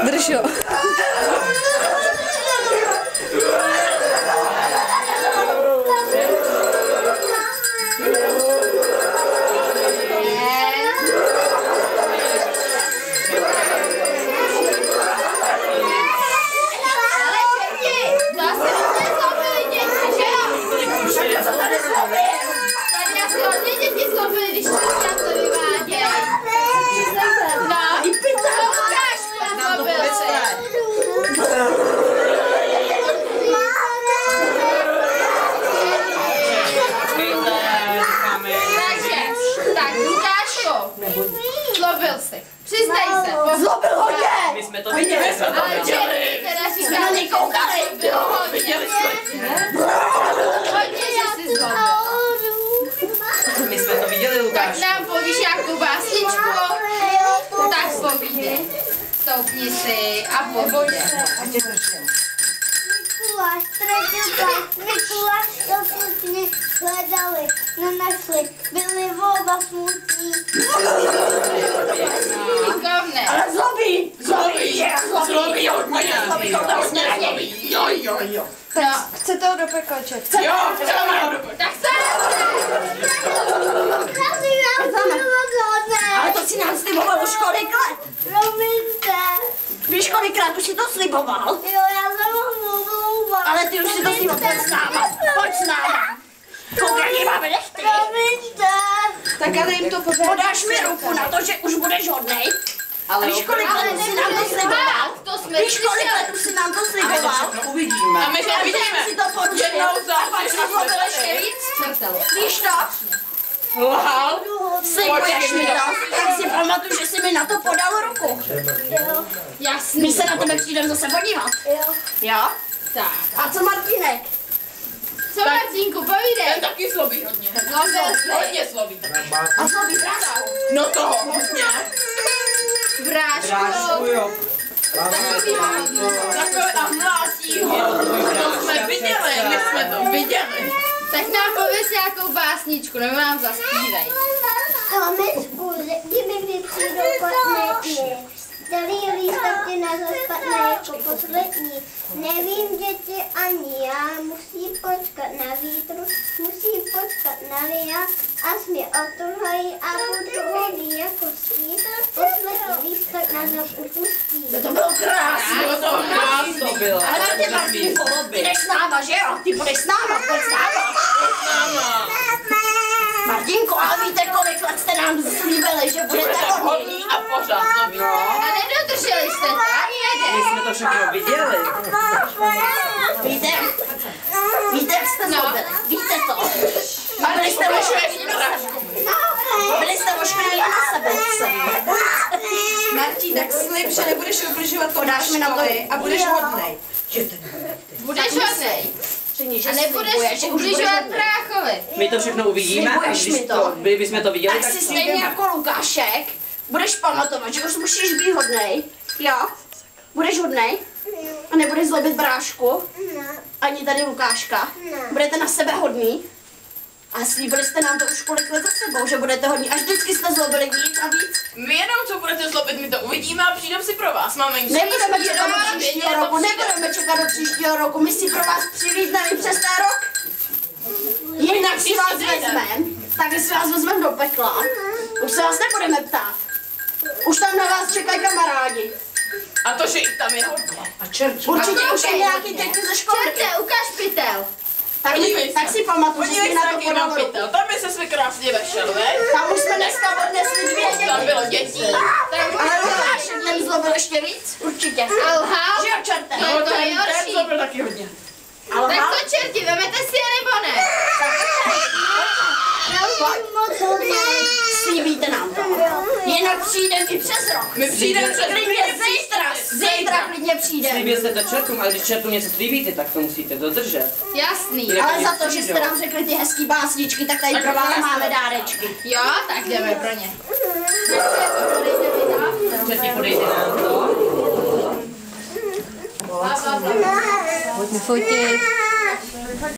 Drž jo. Zlobil jsi. Přiznej se. Zlobil hodně. My jsme to viděli. Ale Černý teda říká, jsme na něj koukali. Jo, viděli jsme. hodně, že jsi zlobil. My jsme to viděli, Lukáš. Tak nám povíš nějakou básničku, tak povídej. Stoupni si a povídej. Mikuláš ztratil pás, Mikuláš to smutně hledali, nenašli, byli oba smutní. Šikovné. Ale zlobí. Zlobí hodně. Jo. Tak chcete ho do pekoče? Jo, chceme ho do Tak se. Ale to si nám sliboval už kolikrát. Promiňte. Víš, kolikrát už si to sliboval? Jo, já jsem ho mluvila. Ale ty už si to sliboval s náma. Pojď s náma. Koukej, máme nechty. Promiňte. Tak ale jim to Podáš mi ruku na to, že už budeš hodnej. Ale Víš, kolik let už si nám to sliboval? To jsme Víš, kolik let už si nám to sliboval? uvidíme. A my to Já vidíme. si to porušil. Jednou za A pak si zlobil ještě víc. Víš to? Lhal? Slibuješ mi to? Tak si pamatuju, že jsi mi na to podal ruku. Jo. Jasný. My se na tebe přijdeme zase podívat. Jo. Jo? Tak. A co Martinek? Co Marcínku, povídej. Ten taky zlobí hodně. Zlobil jsi. Hodně zlobí. A zlobí brášku. No to hodně. Brášku. jo. Takový Takové a mlátí ho. To jsme viděli, my jsme to viděli. Tak nám pověs nějakou básničku, nebo nám zaspívej. Tomečku, řekni mi, kdy přijdou špatné dny. Starý lístek na špatné jako poslední. Nevím, děti ani já, musí počkat na vítru, musí počkat na lia, až mě otrhají a budu hodný jako stín. Poslední lístek na nás upustí. To bylo krásné. No to krásný. To bylo. Ale ty Martinku, ty jdeš s náma, že jo? Ty budeš s náma, pojď s náma. Martinku, a víte, kolik let jste nám slíbili, že budete hodní? Hodný a pořád zlobí. A nedodrželi jste to ani My jeden. jsme to všechno viděli. Víte, jak jste zlobili? Víte to? A byli jste ošklivý na sebe. Byli jste ošklivý na sebe. Martí, tak slib, že nebudeš ubližovat Podáš mi na to a budeš hodnej. Budeš hodnej. Že A nebudeš ubližovat bráchovi. My to všechno uvidíme a Slibuješ když mi to? bychom to viděli, Tak si stejně jako Lukášek budeš pamatovat, že už musíš být hodnej. Jo? Budeš hodnej? A nebudeš zlobit brášku? Ani tady Lukáška? Budete na sebe hodní? A slíbili jste nám to už kolik let za sebou, že budete hodní. Až vždycky jste zlobili víc a víc. My jenom co budete zlobit, my to uvidíme a přijdeme si pro vás. Máme Nebudeme čekat do příštího roku, nebudeme čekat do příštího roku. My si pro vás přilídneme i přes ten rok. Jinak si vás vezmeme, tak si vás vezmeme do pekla. Už se vás nebudeme ptát. Už tam na vás čekají kamarádi. A to, že jich tam je hodně. A čert. Určitě už je nějaký děti ze školky. Čerte, ukáž pytel. Tak si pamatuju, že jsi na to podal ruku. Tam by se svi krásně vešel, ne? Tam už jsme dneska odnesli 2 děti. Tam bylo dětí. Ale Lukášek ten zlobil ještě víc? Určitě. A lhal? Že jo, čerte? No, to je Ten horší. zlobil taky hodně. Ale Tak to čerti, vemete si je nebo ne? Moc hodně. slíbíte nám to. Jinak přijdeme i přes rok. My přijdeme před Klidně zítra klidně přijdeme. Slíbili jste to čertům, ale když čertům něco slíbíte, tak to musíte dodržet. Jasný. Ale za to, že jste nám řekli ty hezký básničky, tak tady pro vás máme dárečky. Jo, tak jdeme pro ně. Čertí, podejte nám to. Pojďme fotit.